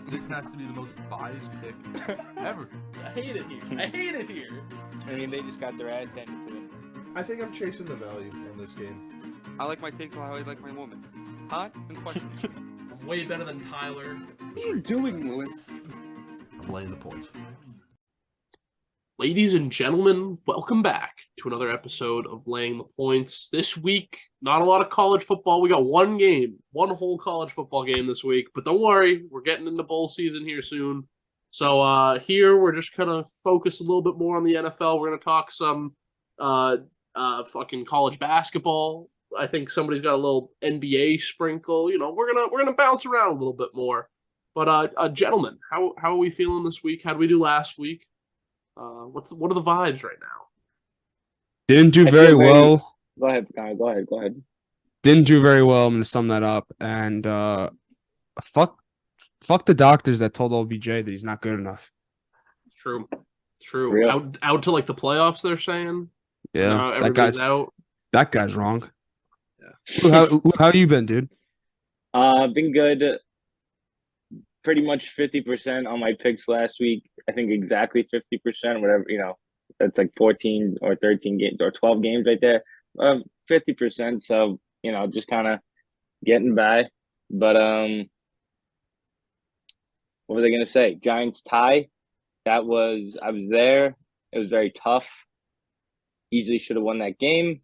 This has to be the most biased pick ever. I hate it here. I mean, they just got their ass handed to them. I think I'm chasing the value on this game. I like my takes how I like my woman. Hot and questionable. I'm way better than Tyler. What are you doing, Lewis? I'm laying the points. Ladies and gentlemen, welcome back to another episode of Laying the Points. This week, not a lot of college football. We got one whole college football game this week. But don't worry, we're getting into bowl season here soon. So here we're just going to focus a little bit more on the NFL. We're going to talk some fucking college basketball. I think somebody's got a little NBA sprinkle. You know, we're gonna bounce around a little bit more. But gentlemen, how are we feeling this week? How did we do last week? What are the vibes right now? Didn't do very well. Go ahead, Picano. Go ahead. Didn't do very well. I'm gonna sum that up. And fuck the doctors that told OBJ that he's not good enough. True. Real? Out to like the playoffs. They're saying. Yeah, everybody's out. That guy's wrong. Yeah. How you been, dude? Been good. Pretty much 50% on my picks last week. I think exactly 50%, whatever, that's like 14 or 13 games or 12 games right there. 50%. So, just kind of getting by. But what was I going to say? Giants tie. I was there. It was very tough. Easily should have won that game.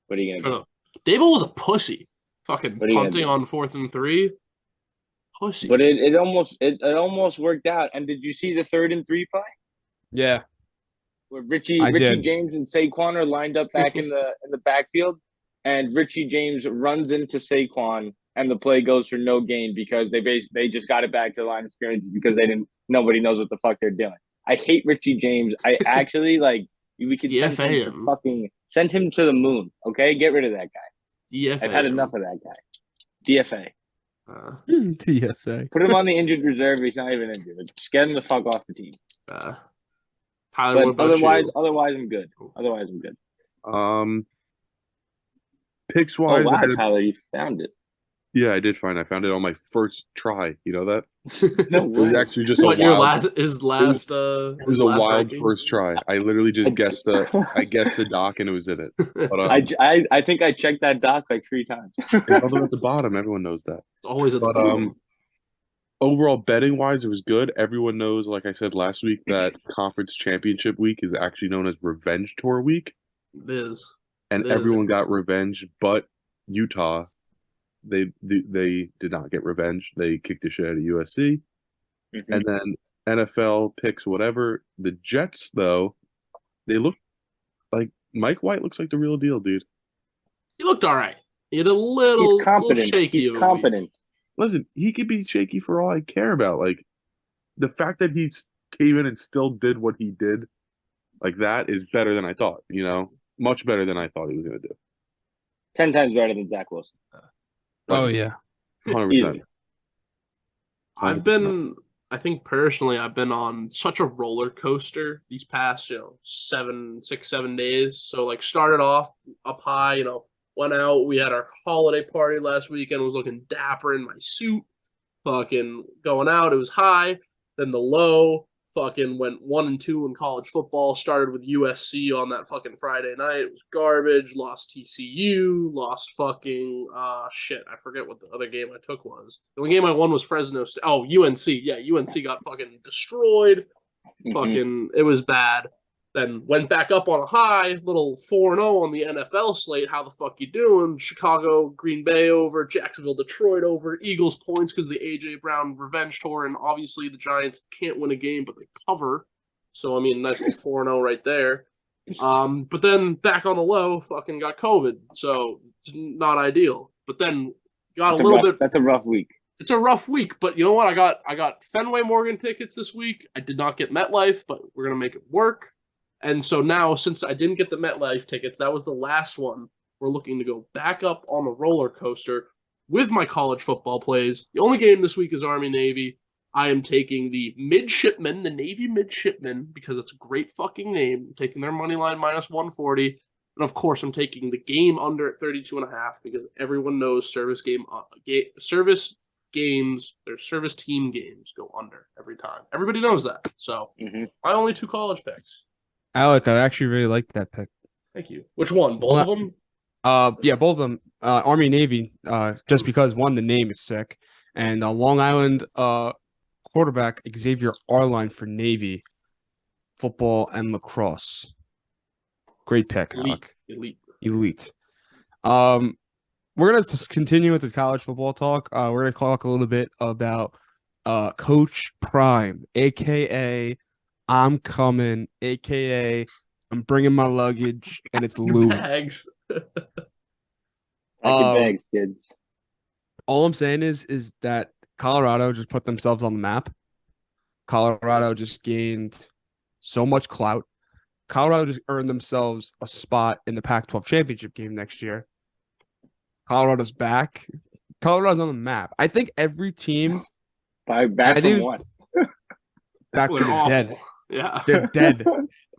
What are you going to do? Dable was a pussy. Fucking punting on 4th and 3. Pussy. But it almost worked out. And did you see the 3rd and 3 play? Yeah. Where Richie did. James and Saquon are lined up back in the backfield, and Richie James runs into Saquon, and the play goes for no gain because they just got it back to the line of scrimmage because nobody knows what the fuck they're doing. I hate Richie James. I actually we could send him to the moon. Okay, get rid of that guy. DFA. I've had enough of that guy. DFA. TFA. Put him on the injured reserve. He's not even injured. Just get him the fuck off the team. Tyler, what about you? Otherwise, I'm good. Picks wise, oh wow, Tyler, you found it. Yeah, I did find. I found it on my first try. You know that? No It was way. actually just What a your wild. last It was a wild rankings? first try. I literally just guessed the doc and it was in it. But I think I checked that doc like 3 times. it's all the way at the bottom. Everyone knows that. It's always at the But bottom. overall betting wise, it was good. Everyone knows, like I said last week, that conference championship week is actually known as Revenge Tour week, It is. and It is. everyone got revenge, but Utah. They did not get revenge. They kicked the shit out of USC. Mm-hmm. And then NFL picks, whatever. The Jets, though, they look like Mike White looks like the real deal, dude. He looked all right. He had a little, He's competent. little shaky. He's of a competent. Listen, he could be shaky for all I care about. Like, the fact that he came in and still did what he did, like, that is better than I thought, Much better than I thought he was going to do. 10 times better than Zach Wilson. Oh yeah. 100%. Easily. I think personally, I've been on such a roller coaster these past, 7 days. So started off up high, went out. We had our holiday party last weekend. Was looking dapper in my suit, fucking going out. It was high. Then the low, fucking went 1-2 in college football. Started with USC on that fucking Friday night. It was garbage. Lost TCU. Lost fucking shit. I forget what the other game I took was. The only game I won was Fresno State. Oh, UNC. Yeah, UNC got fucking destroyed. Mm-hmm. Fucking, it was bad. Then went back up on a high, little 4-0 on the NFL slate. How the fuck you doing? Chicago, Green Bay over, Jacksonville, Detroit over, Eagles points because the A.J. Brown revenge tour, and obviously the Giants can't win a game, but they cover. So, I mean, that's 4-0 right there. But then back on the low, fucking got COVID, so it's not ideal. But then got That's a little bit. That's a rough week. It's a rough week, but you know what? I got Fenway Morgan tickets this week. I did not get MetLife, but we're gonna make it work. And so now, since I didn't get the MetLife tickets, that was the last one. We're looking to go back up on the roller coaster with my college football plays. The only game this week is Army-Navy. I am taking the midshipmen, the Navy midshipmen, because it's a great fucking name. I'm taking their money line minus 140. And of course, I'm taking the game under at 32.5 because everyone knows service games, their service team games, go under every time. Everybody knows that. So my only 2 college picks. Alec, I actually really liked that pick. Thank you. Which one? Both of them? Yeah, both of them. Army Navy. Just because one, the name is sick, and Long Island quarterback Xavier Arline for Navy football and lacrosse. Great pick, Alec. Elite. We're gonna continue with the college football talk. We're gonna talk a little bit about Coach Prime, aka I'm coming, aka I'm bringing my luggage, and it's Louis. Bags. Bags, kids. All I'm saying is that Colorado just put themselves on the map. Colorado just gained so much clout. Colorado just earned themselves a spot in the Pac-12 championship game next year. Colorado's back. Colorado's on the map. I think every team back from what? Back to the dead. Yeah. They're dead.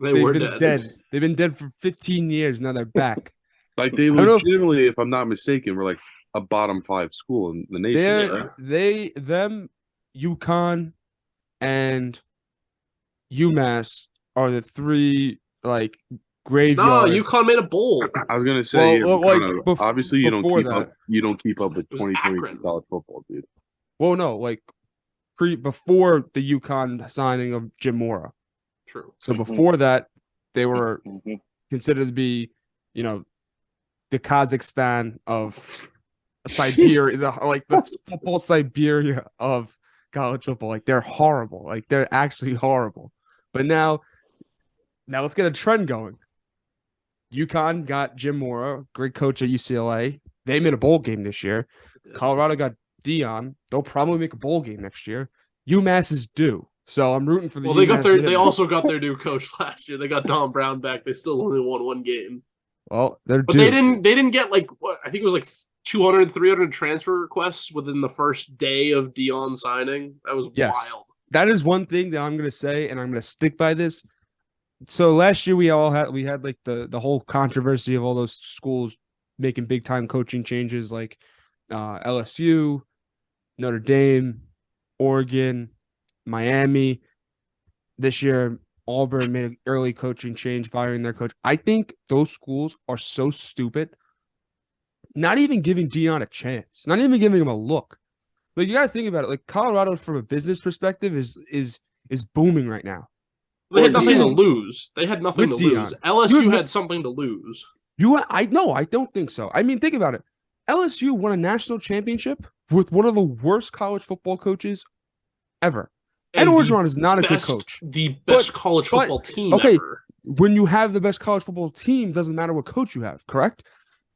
They've been dead. They've been dead for 15 years. Now they're back. Like they legitimately, if I'm not mistaken, were like a bottom 5 school in the nation. Right? UConn and UMass are the 3 like graveyard. No, UConn made a bowl. I was gonna say, obviously you don't keep that. up. You don't keep up with It was 2020 Akron. college football, dude. Well, no, like before the UConn signing of Jim Mora. True. So before that, they were considered to be, the Kazakhstan of Siberia, the football Siberia of college football. Like they're horrible. Like they're actually horrible. But now let's get a trend going. UConn got Jim Mora, great coach at UCLA. They made a bowl game this year. Colorado got Dion. They'll probably make a bowl game next year. UMass is due. So I'm rooting for the UMass. They also got their new coach last year. They got Don Brown back. They still only won 1 game. Well, they're but due. They didn't get I think it was like 200, 300 transfer requests within the first day of Dion signing. That was wild. That is one thing that I'm gonna say, and I'm gonna stick by this. So last year we had like the whole controversy of all those schools making big time coaching changes, like LSU, Notre Dame, Oregon, Miami. This year, Auburn made an early coaching change, firing their coach. I think those schools are so stupid, not even giving Dion a chance, not even giving him a look. Like you got to think about it. Like Colorado, from a business perspective, is booming right now. They had nothing to lose. They had nothing to lose. LSU had something to lose. I don't think so. I mean, think about it. LSU won a national championship with one of the worst college football coaches ever. Ed Orgeron is not a good coach. The best college football team ever. When you have the best college football team, doesn't matter what coach you have, correct?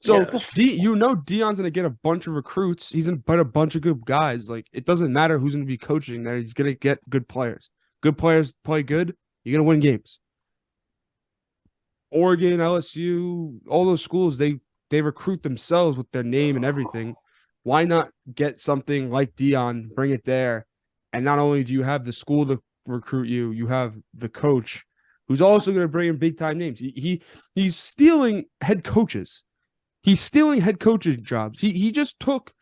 So Dion's going to get a bunch of recruits. He's going to put a bunch of good guys. Like it doesn't matter who's going to be coaching there. He's going to get good players. Good players play good. You're going to win games. Oregon, LSU, all those schools, they recruit themselves with their name and everything. Why not get something like Dion, bring it there? And not only do you have the school to recruit you, you have the coach who's also going to bring in big-time names. He's stealing head coaches. He's stealing head coaching jobs. He just took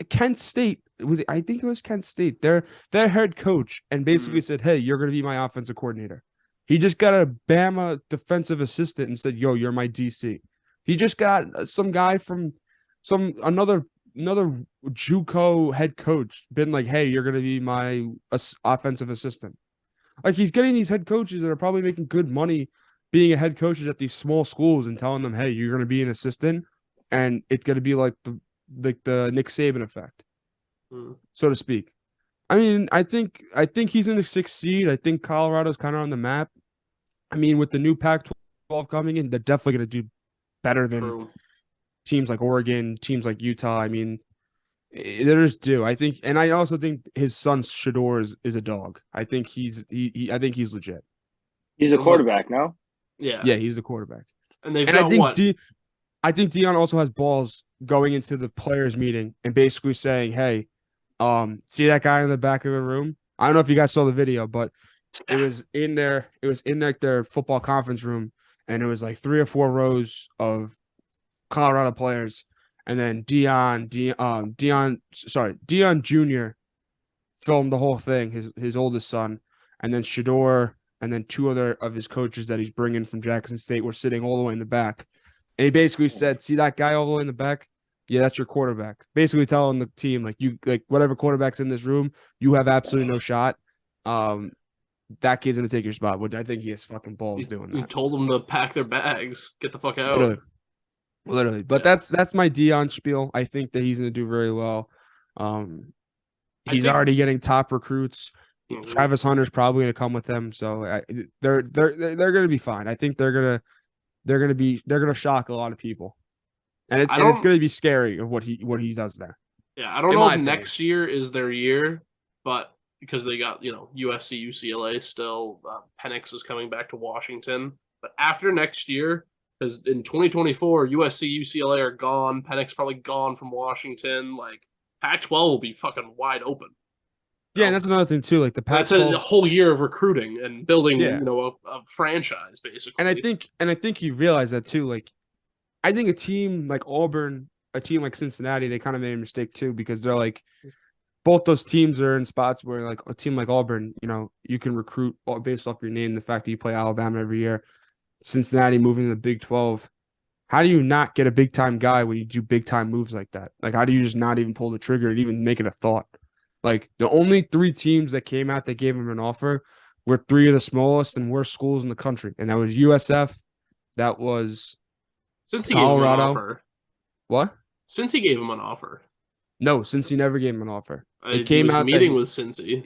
Kent State. I think it was Kent State. Their head coach, and basically said, "Hey, you're going to be my offensive coordinator." He just got a Bama defensive assistant and said, "Yo, you're my DC." He just got some guy from another JUCO head coach, been like, "Hey, you're going to be my offensive assistant." Like he's getting these head coaches that are probably making good money being a head coaches at these small schools and telling them, "Hey, you're going to be an assistant," and it's going to be like the Nick Saban effect, so to speak. I mean, I think he's in the 6th seed. I think Colorado's kind of on the map. I mean, with the new Pac-12 coming in, they're definitely going to do better than teams like Oregon, teams like Utah. I mean, they're just due. I think, and I also think his son Shador is a dog. I think he's legit. He's a quarterback now. Yeah, he's the quarterback. And I think Dion also has balls going into the players' meeting and basically saying, "Hey, see that guy in the back of the room? I don't know if you guys saw the video, but it was in there. It was in like their football conference room, and it was like 3 or 4 rows of Colorado players, and then Dion Jr. filmed the whole thing, his oldest son, and then Shador, and then two other of his coaches that he's bringing from Jackson State were sitting all the way in the back. And he basically said, "See that guy all the way in the back? Yeah, that's your quarterback." Basically telling the team, like whatever quarterback's in this room, you have absolutely no shot. That kid's gonna take your spot, which I think he has fucking balls doing He that. told them to pack their bags, get the fuck out. Literally. But Yeah. that's my Dion spiel. I think that he's gonna do very well. He's think- already getting top recruits. Mhm. Travis Hunter's probably gonna come with them, so they're gonna be fine. I think they're gonna shock a lot of people, and it's gonna be scary of what he does there. Yeah, I don't in know my if opinion. next year is their year, but because they got USC, UCLA still, Penix is coming back to Washington. But after next year, because in 2024, USC, UCLA are gone. Penix probably gone from Washington. Like Pac-12 will be fucking wide open. Yeah, and that's another thing too. Like the That's Pac-12, a whole year of recruiting and building, Yeah. a franchise basically. and I think you realize that too. Like, I think a team like Auburn, a team like Cincinnati, they kind of made a mistake too because they're like, both those teams are in spots where like a team like Auburn, you can recruit based off your name, the fact that you play Alabama every year. Cincinnati moving to the Big 12. How do you not get a big time guy when you do big time moves like that? Like, how do you just not even pull the trigger and even make it a thought? Like, the only three teams that came out that gave him an offer were three of the smallest and worst schools in the country, and that was USF, that was Since he gave him an Colorado. offer. What? Since he gave him an offer. No, since he never gave him an offer. It came out meeting with Cincy.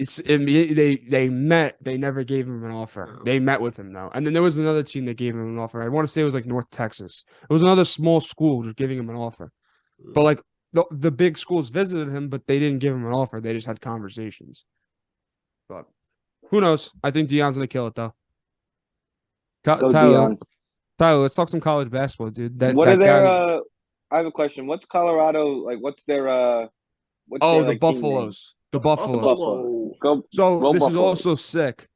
They met. They never gave him an offer. Oh. They met with him though, and then there was another team that gave him an offer. I want to say it was like North Texas. It was another small school just giving him an offer, but like the big schools visited him, but they didn't give him an offer. They just had conversations. But who knows? I think Deion's gonna kill it though. Go Tyler, Deion. Tyler, let's talk some college basketball, dude. What are that their? guy- I have a question. What's Colorado like? What's their? What's Oh, their, the like, team name? Buffaloes. The Buffaloes. Buffalo. Go. So Go this is Buffalo. also sick.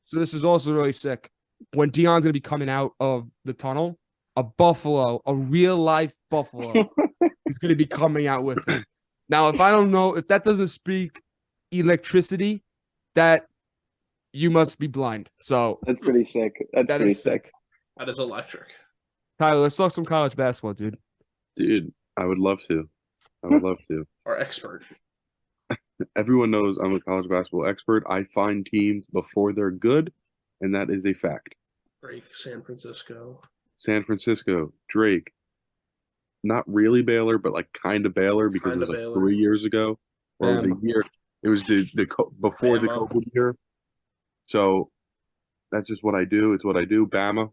So this is also really sick. When Deion's gonna be coming out of the tunnel, a buffalo, a real life buffalo, is gonna be coming out with him. Now, if I don't know, if that doesn't speak electricity, that you must be blind. So That's pretty sick. That's that pretty is sick. That is electric. Tyler, let's talk some college basketball, dude. Dude, I would love to. I would love to. Our expert. Everyone knows I'm a college basketball expert. I find teams before they're good, and that is a fact. Drake, San Francisco. San Francisco, Drake, not really Baylor, but like kind of Baylor because it was Kinda like Baylor. 3 years ago or the Bama. year. It was before the Bama. COVID year. So that's just what I do. It's what I do. Bama.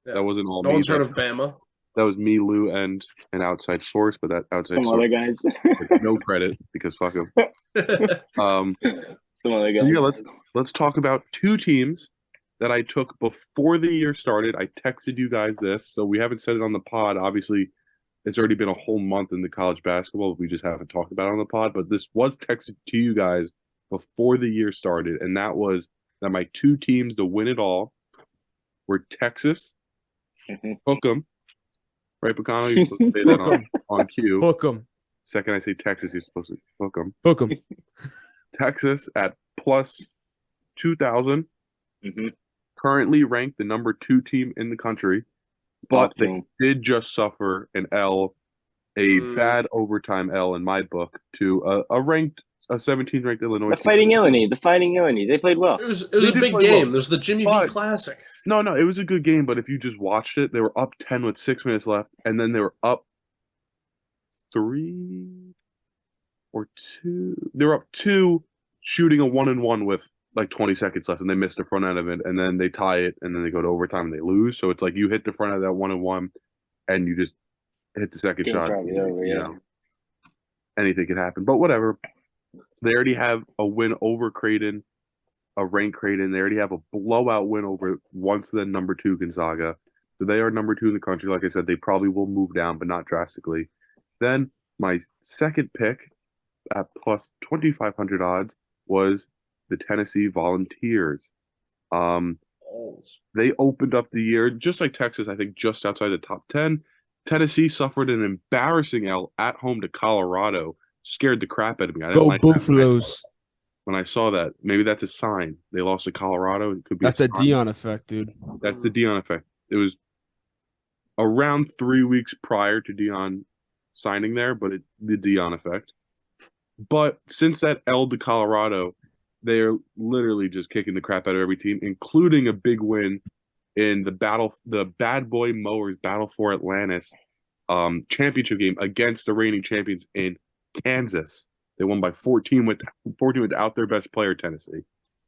Yeah. That wasn't all No me. one's heard of Bama. That was me, Lou, and an outside source, but that outside Some source other guys. gets no credit because fuck him. Some other So guys. yeah, let's talk about two teams that I took before the year started. I texted you guys this, so we haven't said it on the pod. Obviously, it's already been a whole month in the college basketball. We just haven't talked about it on the pod, but this was texted to you guys before the year started, and that was that my two teams to win it all were Texas, hook 'em, right, Picano? You're supposed to say that Hook 'em. on cue. Hook 'em. Second I say Texas, you're supposed to hook 'em. Hook 'em. Texas at plus 2,000. Mhm. Currently ranked the number 2 team in the country, but Top they team. did just suffer an L, a bad overtime L in my book, to a 17th ranked Illinois The team. Fighting Illini. They played well. It was They a did big play game. well. There's the Jimmy V But- Classic. No, it was a good game, but if you just watched it, they were up 10 with 6 minutes left, and then they were up 3 or 2. They were up 2, shooting a 1-and-1 with like 20 seconds left, and they missed the front end of it, and then they tie it, and then they go to overtime and they lose. So it's like you hit the front of that 1-and-1, and you just hit the second Game's shot. probably over, you yeah. know, anything can happen, but whatever. They already have a win over Creighton, a ranked Creighton. They already have a blowout win over once then number 2 Gonzaga. So they are number 2 in the country. Like I said, they probably will move down, but not drastically. Then my second pick at plus 2,500 odds was the Tennessee Volunteers. They opened up the year just like Texas, I think, just outside the top 10. Tennessee suffered an embarrassing L at home to Colorado. Scared the crap out of me. I didn't Go like that Buffaloes. when I saw that. Maybe that's a sign. They lost to Colorado. It could be That's a that sign. Dion effect, dude. That's the Dion effect. It was around 3 weeks prior to Dion signing there, but the Dion effect. But since that L to Colorado, they're literally just kicking the crap out of every team, including a big win in the Bad Boy Mowers Battle for Atlantis championship game against the reigning champions in Kansas. They won by 14 without their best player, Tennessee.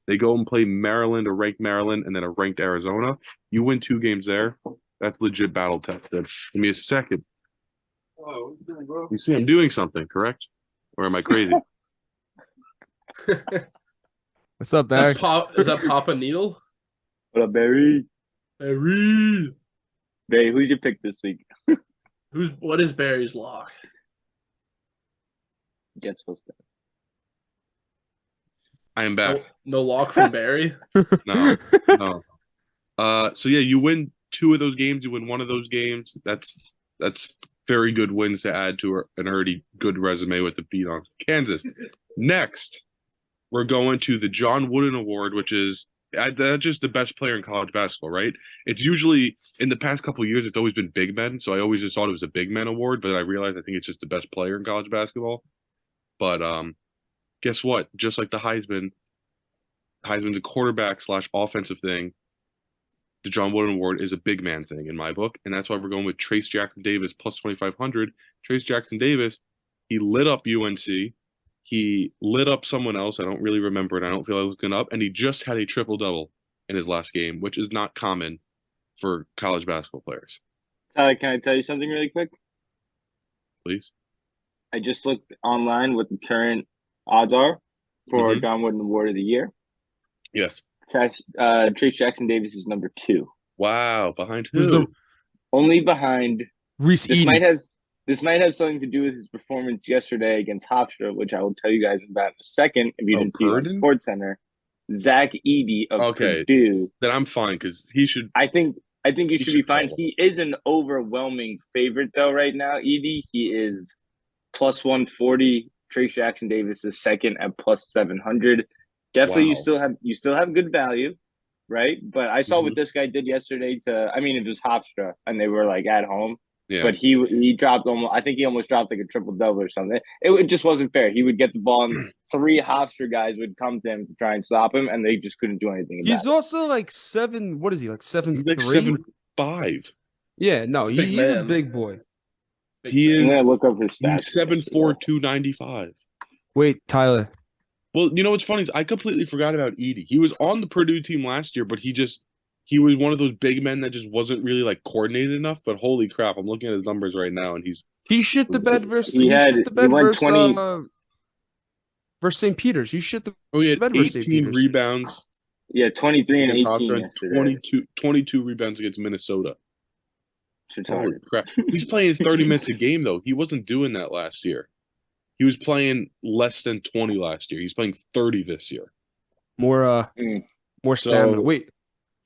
They go and play Maryland, a ranked Maryland, and then a ranked Arizona. You win 2 games there. That's legit battle tested. Give me a second. You see, I'm doing something, correct? Or am I crazy? What's up, Barry? Is that Papa Needle? What up, Barry? Barry. Barry, who's your pick this week? What is Barry's lock? Jets will start. I am back. No lock from Barry. No. So yeah, you win 2 of those games. You win 1 of those games. That's very good wins to add to an already good resume with the beat on Kansas. Next, we're going to the John Wooden Award, which is that's just the best player in college basketball, right? It's usually in the past couple of years, it's always been big men. So I always just thought it was a big men award, but I realized I think it's just the best player in college basketball. But guess what? Just like the Heisman's a quarterback / offensive thing. The John Wooden Award is a big man thing in my book, and that's why we're going with Trace Jackson Davis plus 2,500. Trace Jackson Davis, he lit up UNC. He lit up someone else. I don't really remember it. I don't feel like looking up. And he just had a triple-double in his last game, which is not common for college basketball players. Tyler, can I tell you something really quick? Please. I just looked online what the current odds are for John Wooden Award of the Year. Yes. Trace Jackson Davis is number 2. Wow. Behind Who's who? Only behind Reese this Eden. This might have something to do with his performance yesterday against Hofstra, which I will tell you guys about in a second if you didn't see it on Purdue? Sports Center. Zach Edey of Purdue. Then I'm fine because he should. I think you should be fine. follow. He is an overwhelming favorite though right now. Edey, he is plus 140. Trace Jackson Davis is second at plus 700. Definitely, Wow. you still have good value, right? But I saw what this guy did yesterday. It was Hofstra, and they were like at home. Yeah. But he dropped almost. I think he almost dropped like a triple double or something. It just wasn't fair. He would get the ball, and 3 Hofstra guys would come to him to try and stop him, and they just couldn't do anything about He's it. also like 7. What is he like? 7'3"? He's like 7'5". Yeah, no, He's a big he's a man. big boy. He I'm is. gonna look up his stats. He's 7'4", 295. Wait, Tyler. Well, you know what's funny is I completely forgot about Edey. He was on the Purdue team last year, but he was one of those big men that just wasn't really like coordinated enough. But holy crap, I'm looking at his numbers right now, and He shit the bed versus He went 20 versus St. Peter's. He shit the he had bed versus St. 18 Peter's. rebounds 23 and against 18 Hofstra, yesterday. 22 rebounds against Minnesota. Shit's Holy hard. crap. He's playing 30 minutes a game, though. He wasn't doing that last year. He was playing less than 20 last year. He's playing 30 this year. More stamina. So- Wait,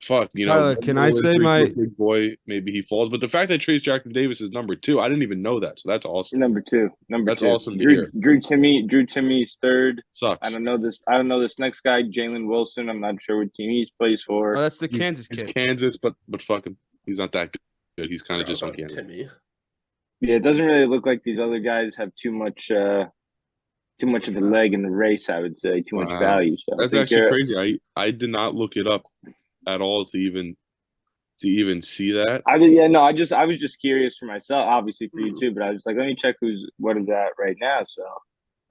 Fuck, Tyler, can I say my- big boy? Maybe he falls, but the fact that Trace Jackson Davis is number 2, I didn't even know that. So that's awesome. Number two. That's 2. awesome to hear. Drew Timmy's third. Sucks. I don't know this next guy, Jalen Wilson. I'm not sure what team he plays for. oh, that's the Kansas He's kid. Kansas, but fuck him. He's not that good. He's kind of just on Kansas. Timmy. Yeah, it doesn't really look like these other guys have too much of a leg in the race. I would say too much Wow. value. So I That's think, actually crazy. I did not look it up at all to even see that. I was just curious for myself, obviously for you too. But I was like, let me check what is that right now. So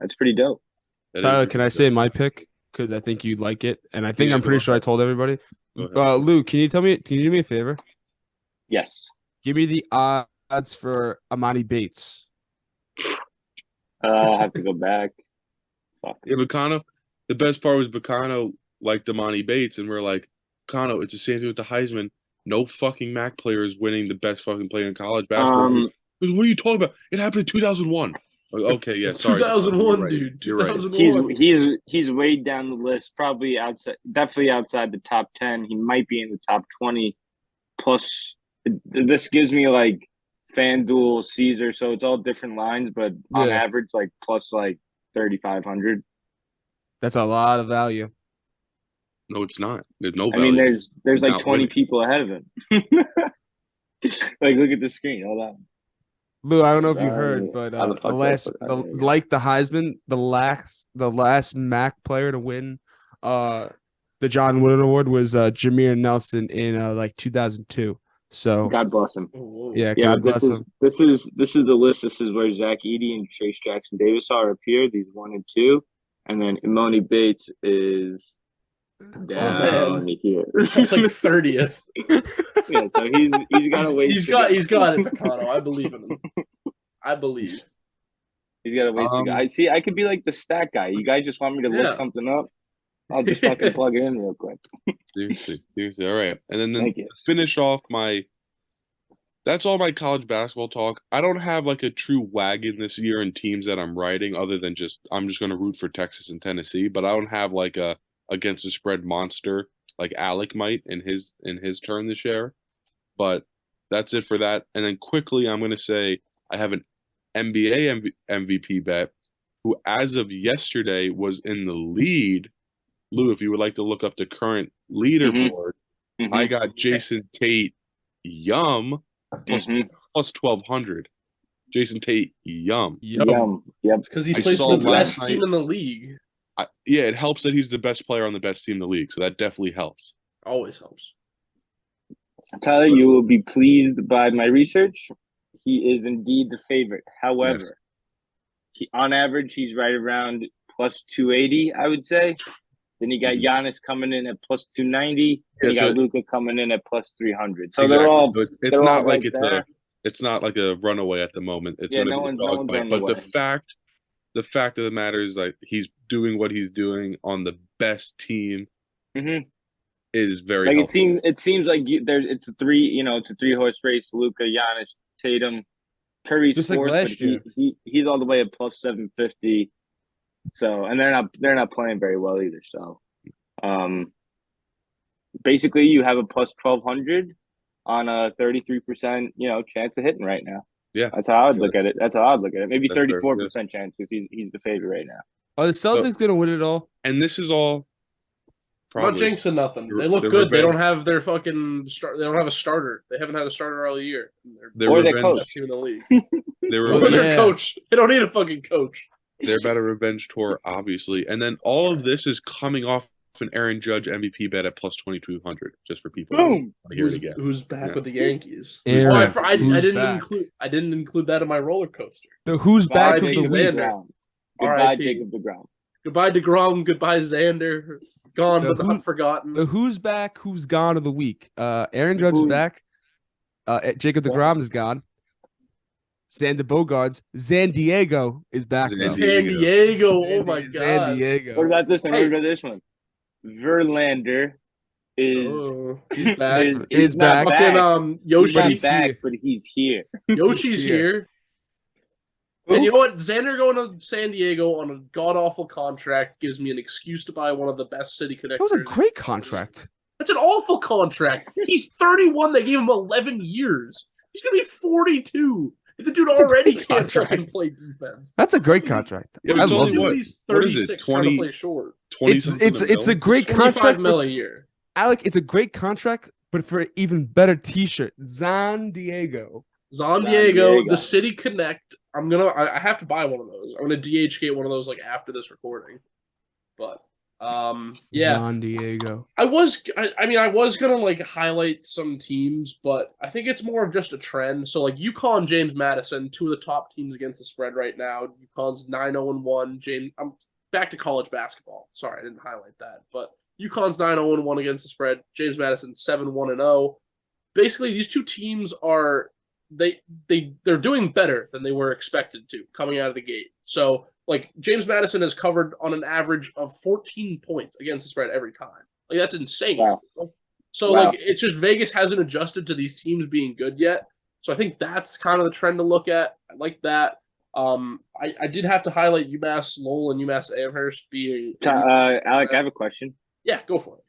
that's pretty dope. That Tyler, is can I say my pick? Because I think you'd like it, and I think Yeah, I'm pretty go sure I ahead. told everybody. Go ahead. Lou, can you do me a favor? Yes. Give me the odds for Amani Bates. I'll have to go back. Fuck. Yeah, Picano. The best part was Picano liked Damani Bates, and we're like, Picano, it's the same thing with the Heisman. No fucking MAC player is winning the best fucking player in college basketball. He goes, what are you talking about? It happened in 2001. Like, okay, yeah, sorry. 2001, You're right. dude. You're right. 2001. He's way down the list, probably definitely outside the top 10. He might be in the top 20. Plus, this gives me like FanDuel, Caesar, so it's all different lines, but on Yeah. average, like plus like 3,500. That's a lot of value. No, it's not. There's no I mean, value. there's He's like not 20 winning. people ahead of him. Like, look at the screen. Hold on. Lou, I don't know if you heard, but How the the fuck do I last, put that? the There you go. like the Heisman, the last MAC player to win, the John Wooden Award was Jameer Nelson in like 2002. So God bless him. yeah, Yeah, God but this bless is him. this is the list. This is where Zach Edey and Chase Jackson Davis are up here. These 1 and 2, and then Imoni Bates is down here. It's like 30th. Yeah, so he's got a ways He's to got go. he's got it, Picano. I believe in him. I believe. He's got a ways to go. I see. I could be like the stat guy. You guys just want me to Yeah. look something up? I'll just fucking plug it in real quick. Seriously. All right. And then Thank to you. finish off that's all my college basketball talk. I don't have like a true wagon this year in teams that I'm riding other than I'm just going to root for Texas and Tennessee, but I don't have like a against the spread monster like Alec might in his turn this year. But that's it for that. And then quickly I'm going to say I have an NBA MVP bet who as of yesterday was in the lead. Lou, if you would like to look up the current leaderboard, I got Jason Tate Yum plus 1,200. Jason Tate Yum. Yum. Yep. Because he I plays saw for the last best team night- in the league. Yeah, it helps that he's the best player on the best team in the league, so that definitely helps. Always helps. Tyler, you will be pleased by my research. He is indeed the favorite. However, on average, he's right around plus 280, I would say. Then you got Giannis coming in at plus 290. Then you got Luka coming in at plus 300. So exactly. they're all So it's they're not all like right there. it's not like a runaway at the moment. It's Yeah, going to no be a one's dogfight. running But away. the fact of the matter is like he's doing what he's doing on the best team is very Like helpful. it seems like it's a three-horse race. Luka, Giannis, Tatum, Curry's Just like fourth, last but year. he's all the way at plus 750. So, and they're not playing very well either. So, basically, you have a plus 1,200 on a 33% chance of hitting right now. Yeah, that's how I'd look at it. Maybe that's very 34% chance because he's the favorite right now. Are the Celtics gonna win it all? And this is all I'm not probably jinxing nothing. the- They look the good. They don't revenge- have their fucking start. They don't have a starter. They haven't had a starter all year. their Or their revenge. coach. Team in the league. Their Or revenge. their coach. They don't need a fucking coach. They're about a revenge tour, obviously. And then all of this is coming off an Aaron Judge MVP bet at plus 2,200, just for people who want to hear it again. Who's back Yeah. with the Yankees? Aaron, I who's didn't back? I didn't include that in my roller coaster. The who's back of R.I.P. the Xander. week? Goodbye, R.I.P. Jacob DeGrom. Goodbye DeGrom. Goodbye Xander. Gone The but not forgotten. The who's back, who's gone of the week? Aaron Judge is back. Jacob DeGrom is gone. Xander Bogaerts. San Diego is back. San though. San Diego. Oh my god. San Diego. What about this one? Hey. What about this one? Verlander is Oh, he's back. is Is not back. Fucking He's Yoshi's not back, here. but he's here. Yoshi's Here. here. And you know what? Xander going to San Diego on a god awful contract gives me an excuse to buy one of the best city connectors. That was a great contract. That's an awful contract. He's 31. They gave him 11 years. He's gonna be 42. The dude That's a already great can't contract. fucking play defense. That's a great contract. Yeah, I it's love only it. what? He's What is it, 36 trying to 20 play short. 20 It's something it's a mil? great 25 contract. mil a year. Alec, it's a great contract, but for an even better T-shirt, San Diego. San Diego, the City Connect. I have to buy one of those. I'm gonna DHgate one of those like after this recording. But yeah. San Diego. I was gonna like highlight some teams, but I think it's more of just a trend. So like UConn, James Madison, two of the top teams against the spread right now. UConn's 9-0-1. I'm back to college basketball. Sorry, I didn't highlight that. But UConn's 9-0-1 against the spread. James Madison 7-1-0. Basically, these two teams are they're doing better than they were expected to coming out of the gate. So like James Madison has covered on an average of 14 points against the spread every time. Like that's insane. Wow. So Wow. like it's just Vegas hasn't adjusted to these teams being good yet. So I think that's kind of the trend to look at. I like that. I did have to highlight UMass Lowell and UMass Amherst being Alec, I have a question. yeah, go for it.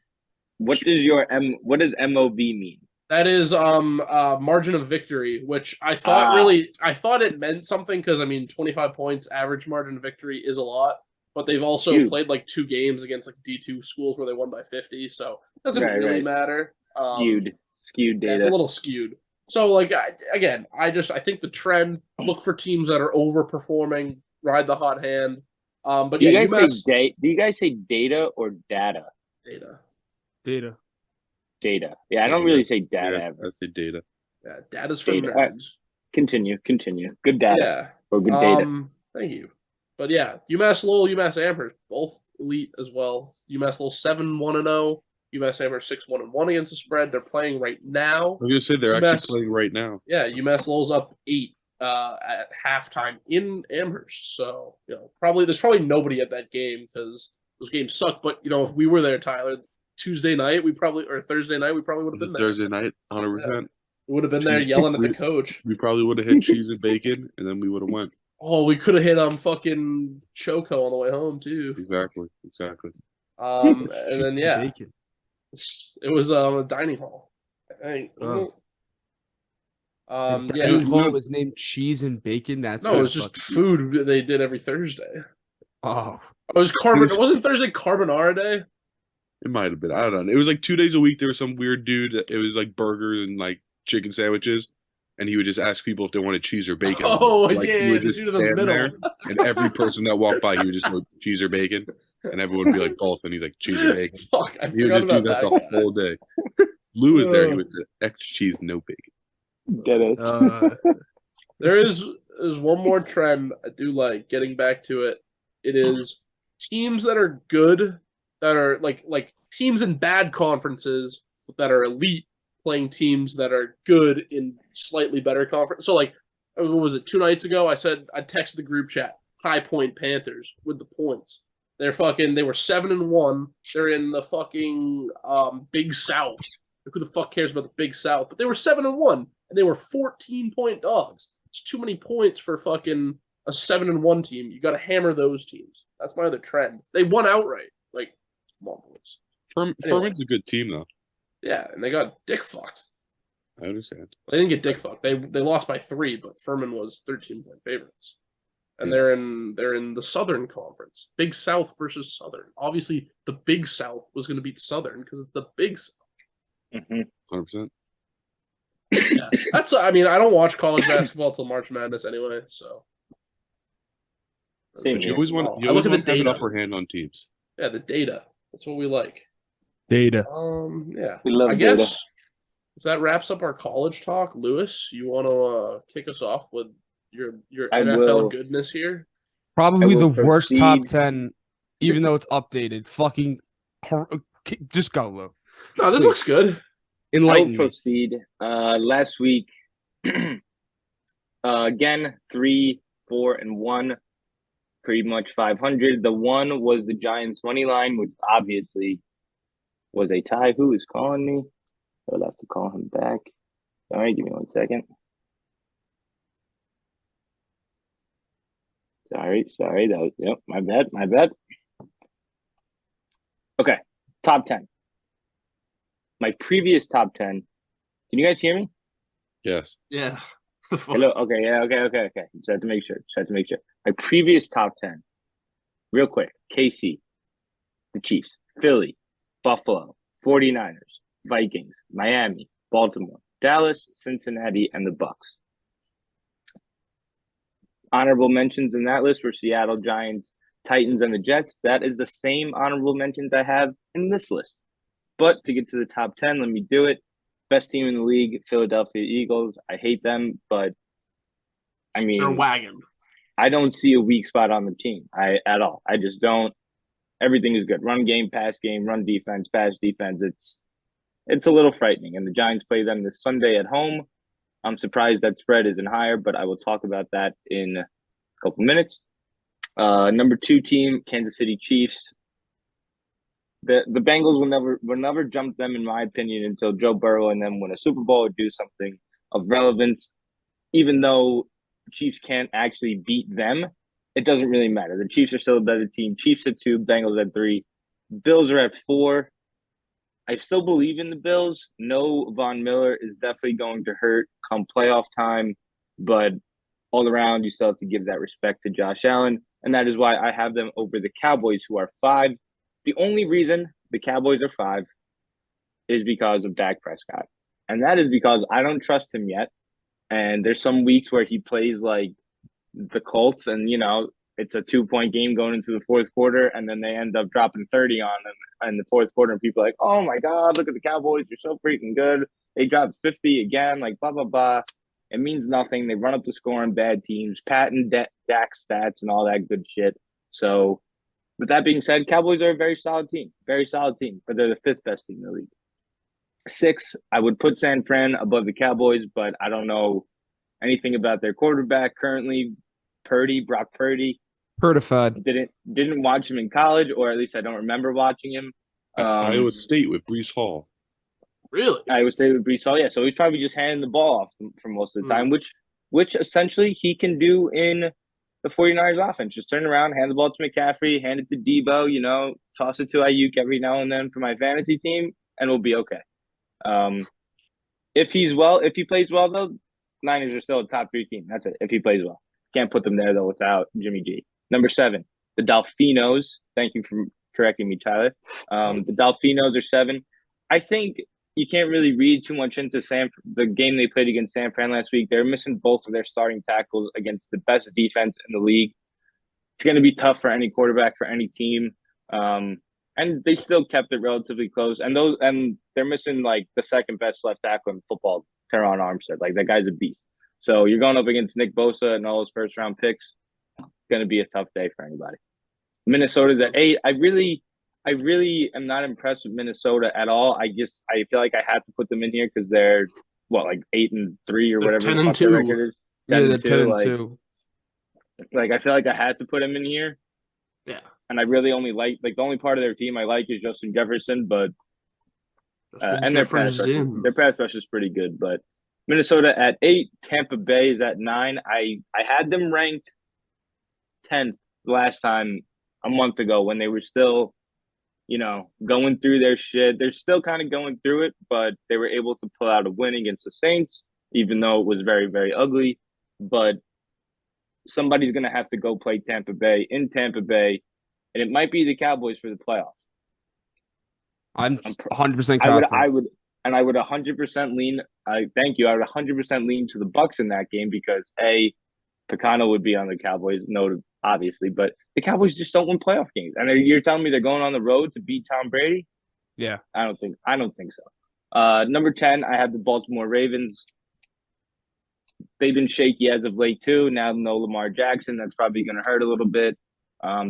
What does MOV mean? That is margin of victory, which I thought it meant something because I mean 25 points average margin of victory is a lot, but they've also Huge. played like 2 games against like D2 schools where they won by 50, so it doesn't Right, really right. matter. Skewed Yeah, data. it's a little skewed. So like I think the trend, look for teams that are overperforming, ride the hot hand. But do you yeah, guys UMass do you guys say data or data? data. Data. Data. Yeah, I don't really say data Yeah, ever. I say data. Yeah, data's for Data. nerds. Continue. Good data. Yeah. Or good data. Thank you. But yeah, UMass Lowell, UMass Amherst, both elite as well. UMass Lowell 7-1-0, UMass Amherst 6-1-1 against the spread. They're playing right now. I was gonna say they're UMass actually playing right now. Yeah, UMass Lowell's up 8 at halftime in Amherst. So, there's probably nobody at that game because those games suck. But if we were there, Tyler, Thursday night, we probably would have been there. Thursday night, 100%. We would have been there yelling at the coach. We probably would have hit cheese and bacon, and then we would have went. Oh, we could have hit fucking Choco on the way home too. Exactly. And then Bacon. it was a dining hall, I think. Oh. Yeah. Dining hall was named Cheese and Bacon. That's No, it was just food they did every Thursday. Oh, It was wasn't Thursday Carbonara Day? It might have been. I don't know. It was like 2 days a week. There was some weird dude. It was like burgers and like chicken sandwiches, and he would just ask people if they wanted cheese or bacon. Oh, like, yeah, he would the just dude in the stand middle. there, and every person that walked by, he would just go cheese or bacon, and everyone would be like both, and he's like cheese or bacon. Fuck, I He would forgot just do about that that the whole day. Lou was there. He was extra cheese, no bacon. Get it. There's one more trend I do like, getting back to it. It is teams that are good, that are like teams in bad conferences that are elite playing teams that are good in slightly better conference. So like, what was it, 2 nights ago? I texted the group chat, High Point Panthers with the points. They were 7-1. They're in the fucking Big South. Who the fuck cares about the Big South? But they were 7-1, and they were 14-point dogs. It's too many points for fucking a 7-1 team. You got to hammer those teams. That's my other trend. They won outright. Like, come on, boys. Furman's a good team, though. Yeah, and they got dick fucked. I understand. They didn't get dick fucked. They lost by 3, but Furman was 13-point favorites. And they're in the Southern Conference. Big South versus Southern. Obviously, the Big South was going to beat Southern because it's the Big South. 100%. Yeah, I don't watch college basketball till March Madness anyway, so. Same But you here. always want I look at the to have an data. upper hand on teams. Yeah, the data. That's what we like. data. Yeah. We love I guess data. if that wraps up our college talk, Lewis, you want to kick us off with your I NFL will. goodness here? Probably will the worst top proceed. 10, even though it's updated. Fucking, just go, Lou. No, this Please. looks good. I will Enlighten me. proceed. Last week, again, 3, 4, and 1, pretty much 500. The 1 was the Giants money line, which obviously was a tie. Who is calling me? I'll have to call him back. All right, give me 1 second. Sorry. That was my bad. Okay, top 10. My previous top 10. Can you guys hear me? Yes. Yeah. Hello. Okay. Yeah. Okay. Just had to make sure. My previous top 10. Real quick. KC, the Chiefs, Philly, Buffalo, 49ers, Vikings, Miami, Baltimore, Dallas, Cincinnati, and the Bucks. Honorable mentions in that list were Seattle, Giants, Titans, and the Jets. That is the same honorable mentions I have in this list. But to get to the top 10, let me do it. Best team in the league, Philadelphia Eagles. I hate them, but I mean, They're wagon. I don't see a weak spot on the team at all. I just don't. Everything is good. Run game, pass game, run defense, pass defense. It's a little frightening. And the Giants play them this Sunday at home. I'm surprised that spread isn't higher, but I will talk about that in a couple minutes. Number 2 team, Kansas City Chiefs. The Bengals will never jump them, in my opinion, until Joe Burrow and them win a Super Bowl or do something of relevance. Even though the Chiefs can't actually beat them, it doesn't really matter. The Chiefs are still a better team. Chiefs at 2, Bengals at 3. Bills are at 4. I still believe in the Bills. No, Von Miller is definitely going to hurt come playoff time, but all around, you still have to give that respect to Josh Allen, and that is why I have them over the Cowboys, who are 5. The only reason the Cowboys are 5 is because of Dak Prescott, and that is because I don't trust him yet. And there's some weeks where he plays like the Colts, and it's a 2-point game going into the fourth quarter, and then they end up dropping 30 on them in the fourth quarter, and people are like, "Oh my God, look at the Cowboys! You're so freaking good." They dropped 50 again, like blah blah blah. It means nothing. They run up the score on bad teams, patent Dak stats and all that good shit. So, with that being said, Cowboys are a very solid team, but they're the 5th best team in the league. 6, I would put San Fran above the Cowboys, but I don't know anything about their quarterback currently. Brock Purdy. Certified. Didn't watch him in college, or at least I don't remember watching him. Iowa State with Brees Hall. Really? Iowa State with Brees Hall, yeah. So he's probably just handing the ball off for most of the time, which essentially he can do in the 49ers offense. Just turn around, hand the ball to McCaffrey, hand it to Debo, toss it to Ayuk every now and then for my fantasy team, and we'll be okay. If he plays well, though, Niners are still a top 3 team. That's it. If he plays well. Can't put them there, though, without Jimmy G. Number 7, the Dolphinos. Thank you for correcting me, Tyler. The Dolphinos are 7. I think you can't really read too much into the game they played against San Fran last week. They're missing both of their starting tackles against the best defense in the league. It's going to be tough for any quarterback, for any team. And they still kept it relatively close. And they're missing like the second best left tackle in football, Teron Armstead. Like that guy's a beast. So you're going up against Nick Bosa and all his first round picks. It's going to be a tough day for anybody. Minnesota's at 8. I really am not impressed with Minnesota at all. I feel like I have to put them in here because they're 8-3 or whatever 10-2. the record is. Yeah, they're 10-2. 10-2. Like I feel like I had to put them in here. Yeah. And I really only like the only part of their team I like is Justin Jefferson, but and their pass rush is pretty good. But Minnesota at 8, Tampa Bay is at 9. I had them ranked 10th last time a month ago when they were still, going through their shit. They're still kind of going through it, but they were able to pull out a win against the Saints, even though it was very, very ugly. But somebody's going to have to go play Tampa Bay in Tampa Bay, and it might be the Cowboys for the playoffs. I'm 100% confident. I would 100% lean. Thank you. I would 100% lean to the Bucks in that game because Picano would be on the Cowboys. No, obviously, but the Cowboys just don't win playoff games. And you're telling me they're going on the road to beat Tom Brady? Yeah, I don't think so. Number 10, I have the Baltimore Ravens. They've been shaky as of late too. Now no Lamar Jackson. That's probably going to hurt a little bit.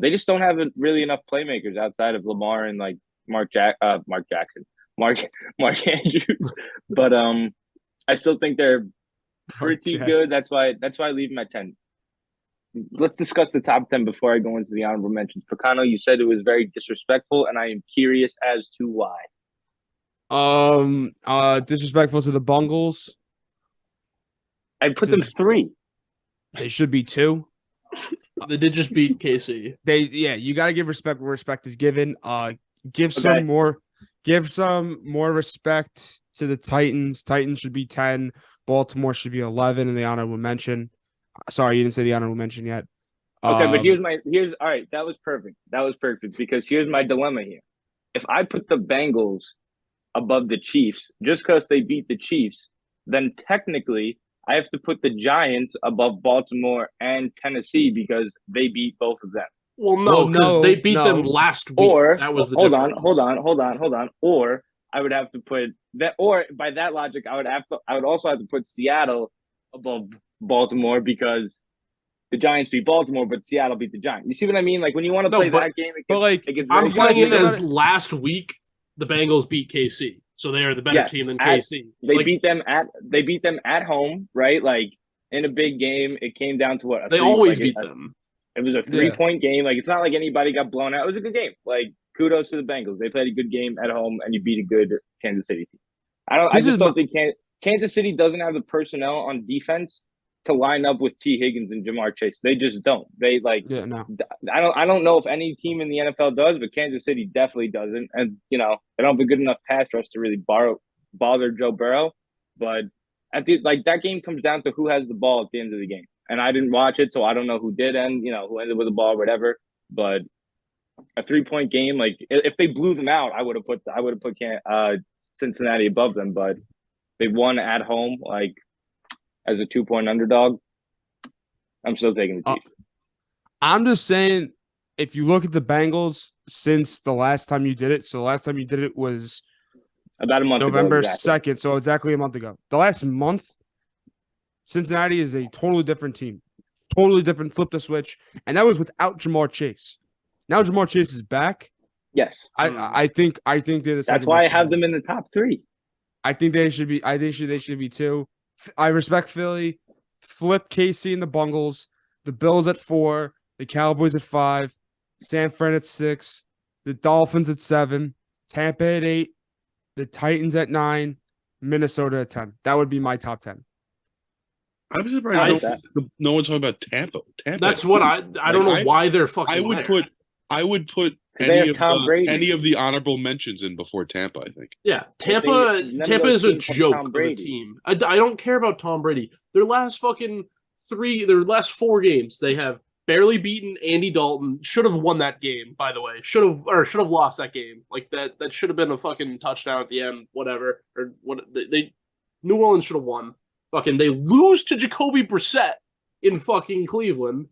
They just don't have really enough playmakers outside of Lamar and like Mark Andrews. But I still think they're pretty good. That's why I leave them at 10. Let's discuss the top 10 before I go into the honorable mentions. Picano, you said it was very disrespectful, and I am curious as to why. Disrespectful to the Bungles. I put them 3. They should be 2. They did just beat KC. You got to give respect where respect is given. Give some more respect to the Titans. Titans should be 10. Baltimore should be 11 in the honorable mention. Sorry, you didn't say the honorable mention yet. Okay, but here's all right. That was perfect. Because here's my dilemma here. If I put the Bengals above the Chiefs just because they beat the Chiefs, then technically I have to put the Giants above Baltimore and Tennessee because they beat both of them. Well, no, because they beat them last week. Or that was the difference. Hold on. Or I would have to put that. Or by that logic, I would also have to put Seattle above Baltimore because the Giants beat Baltimore, but Seattle beat the Giants. You see what I mean? Like when you want to play that game, I'm playing it as last week. The Bengals beat KC, so they are the better team than KC. They beat them at home, right? Like in a big game, it came down to what they always beat them. It was a 3-point game. Like it's not like anybody got blown out. It was a good game. Like kudos to the Bengals. They played a good game at home, and you beat a good Kansas City team. I just don't think Kansas City doesn't have the personnel on defense to line up with T. Higgins and Jamar Chase. They just don't. They like. Yeah, no. I don't know if any team in the NFL does, but Kansas City definitely doesn't. And they don't have a good enough pass rush to really bother Joe Burrow. But that game comes down to who has the ball at the end of the game. And I didn't watch it, so I don't know who did end. Who ended with the ball, or whatever. But a 3-point game, like if they blew them out, I would have put Cincinnati above them. But they won at home, like as a 2-point underdog. I'm still taking the Chiefs. I'm just saying, if you look at the Bengals since the last time you did it, so the last time you did it was about a month November ago, exactly. 2nd, so exactly a month ago. The last month, Cincinnati is a totally different team. Totally different, flip the switch. And that was without Jamar Chase. Now Jamar Chase is back. Yes. I think they're the second. That's why I have them in the top 3. I think they should be. They should be too. I respect Philly. Flip KC and the Bungles. The Bills at 4. The Cowboys at 5. San Fran at 6. The Dolphins at 7. Tampa at 8. The Titans at 9. Minnesota at 10. That would be my top 10. I'm surprised no one's talking about Tampa. That's what I don't know why they're fucking. I would put any of the honorable mentions in before Tampa, I think. Yeah, Tampa is a joke of a team. I don't care about Tom Brady. Their last 4 games, they have barely beaten Andy Dalton. Should have won that game, by the way. Should have lost that game. Like that should have been a fucking touchdown at the end, whatever. Or what New Orleans should have won. Fucking they lose to Jacoby Brissett in fucking Cleveland.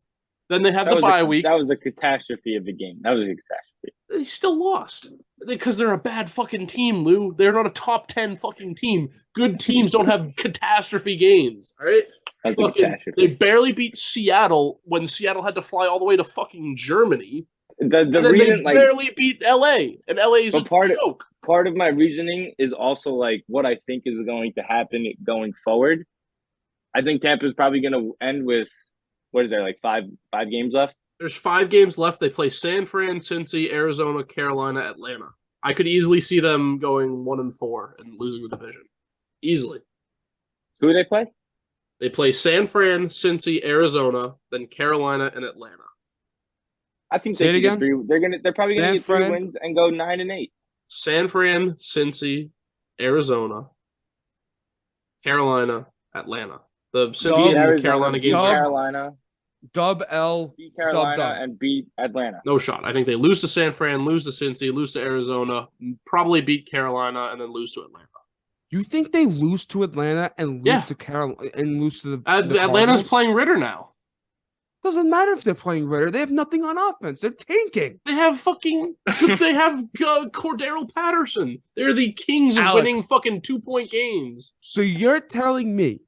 Then they have the bye week. That was a catastrophe of the game. That was a catastrophe. They still lost because they're a bad fucking team, Lou. They're not a top 10 fucking team. Good teams don't have catastrophe games, all right? That's a catastrophe. They barely beat Seattle when Seattle had to fly all the way to fucking Germany. They barely beat LA, and LA is a joke. Part of my reasoning is also like what I think is going to happen going forward. I think Tampa's probably going to end with, what is there, like five games left? There's 5 games left. They play San Fran, Cincy, Arizona, Carolina, Atlanta. I could easily see them going 1-4 and losing the division. Easily. Who do they play? They play San Fran, Cincy, Arizona, then Carolina and Atlanta. I think they can get 3. They're probably gonna get 3 wins and go 9-8. San Fran, Cincy, Arizona, Carolina, Atlanta. The Cincy and Carolina games. Carolina. Dub L. Beat Carolina dub. and beat Atlanta. No shot. I think they lose to San Fran, lose to Cincy, lose to Arizona, probably beat Carolina, and then lose to Atlanta. You think they lose to Atlanta and lose to Carolina and lose to the Atlanta's playing Ritter now. Doesn't matter if they're playing Ritter. They have nothing on offense. They're tanking. They have Cordero Patterson. They're the kings of winning fucking 2-point games. So you're telling me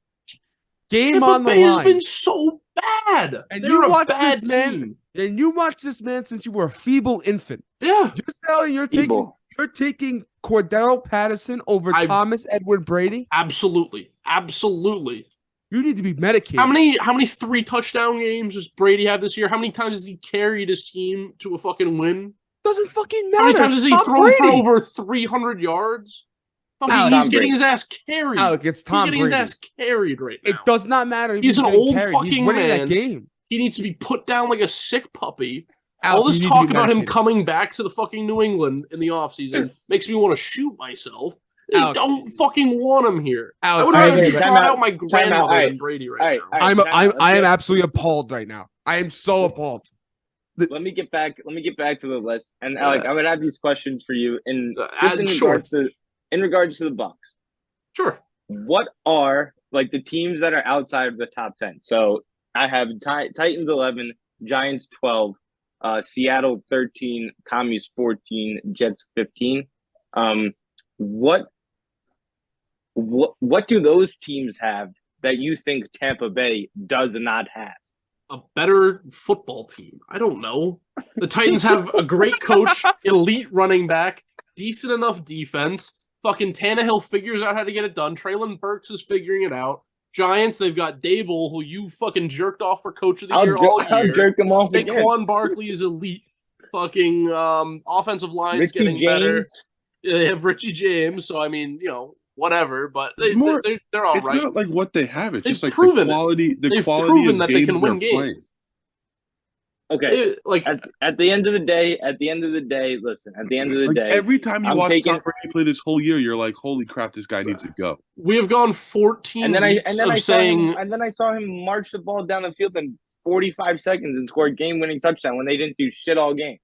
Tampa on the Bay line has been so bad. And they're you a watch bad this man, team. and you watch this man since you were a feeble infant. Yeah. Just telling you're taking Cordero Patterson over Thomas Edward Brady? Absolutely. Absolutely. You need to be medicated. How many 3-touchdown games does Brady have this year? How many times has he carried his team to a fucking win? Doesn't fucking matter. How many times has he thrown for over 300 yards? He's getting his ass carried. Alec, it's Tom Brady. He's getting his ass carried right now. It does not matter. He's an old fucking He's winning man. That game. He needs to be put down like a sick puppy. Alec, all this talk about him coming back to the fucking New England in the offseason makes me want to shoot myself. I don't fucking want him here. Alec, I would rather try out my grandmother than Brady right now. I am absolutely appalled right now. I am so appalled. Let me get back to the list. And Alec, I'm gonna have these questions for you in regards to the Bucks. Sure. What are like the teams that are outside of the top 10? So I have Titans 11, Giants 12, Seattle 13, Commies 14, Jets 15. What do those teams have that you think Tampa Bay does not have? A better football team. I don't know. The Titans have a great coach, elite running back, decent enough defense. Fucking Tannehill figures out how to get it done. Traylon Burks is figuring it out. Giants, they've got Dable, who you fucking jerked off for coach of the year all year. I'll jerk him off again. Saquon Barkley is elite. Fucking offensive line is getting better. They have Richie James, so I mean, whatever, but It's more- they're all It's right. not like what they have. It's They've just like proven the it. quality. The They've quality proven of that they games can win they're playing. games. Okay. Like At the end of the day, listen. At the end of the Like day, every time you I'm watch taking- Tom Brady play this whole year, you're like, "Holy crap, this guy needs to go." we have gone 14 and then weeks I of saw saying him, and then I saw him march the ball down the field in 45 seconds and score a game-winning touchdown when they didn't do shit all game.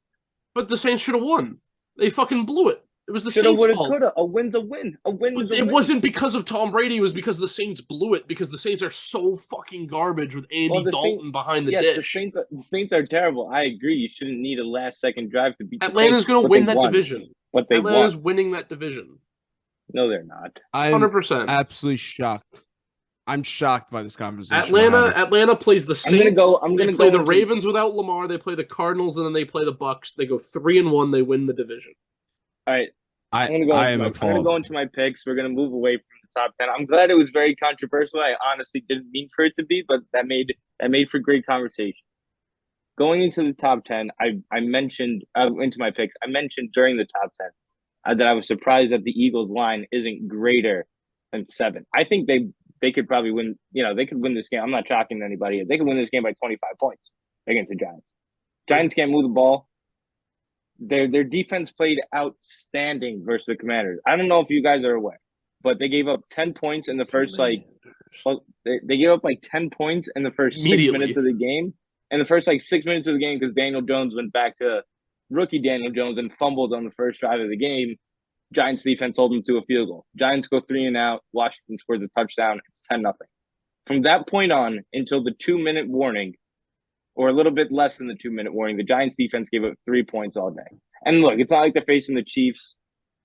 but the Saints should have won. They fucking blew it. It was the Shoulda, Saints' woulda, fault. coulda. A win's a win. A win But is a it win. wasn't because of Tom Brady. It was because the Saints blew it. Because the Saints are so fucking garbage with Andy Well, the Dalton Saints- behind the Yes, dish. the Saints are terrible. I agree. You shouldn't need a last-second drive to beat the Atlanta's Saints. going to but win they that won. division. But they Atlanta's won. winning that division. No, they're not. I'm 100%. absolutely shocked. I'm shocked by this conversation. we're having. Atlanta plays the Saints. I'm they gonna play go the into- Ravens without Lamar. They play the Cardinals, and then they play the Bucks. They go 3-1. They win the division. All right. I I'm gonna go am into my picks. We're gonna move away from the top 10. I'm glad it was very controversial. I honestly didn't mean for it to be, but that made for great conversation. Going into the top 10, I mentioned into my picks. I mentioned during the top 10 that I was surprised that the Eagles line isn't greater than 7. I think they could probably win. They could win this game. I'm not shocking anybody. They could win this game by 25 points against the Giants. Giants can't move the ball. Their defense played outstanding versus the Commanders. I don't know if you guys are aware, but they gave up 10 points in the first they gave up 10 points in the first 6 minutes of the game. In the first 6 minutes of the game, because Daniel Jones went back to rookie Daniel Jones and fumbled on the first drive of the game. Giants defense hold them to a field goal. Giants go 3 and out. Washington scores a touchdown. It's 10-0. From that point on until the 2-minute warning, or a little bit less than the 2-minute warning, the Giants defense gave up 3 points all day. And look, it's not like they're facing the Chiefs.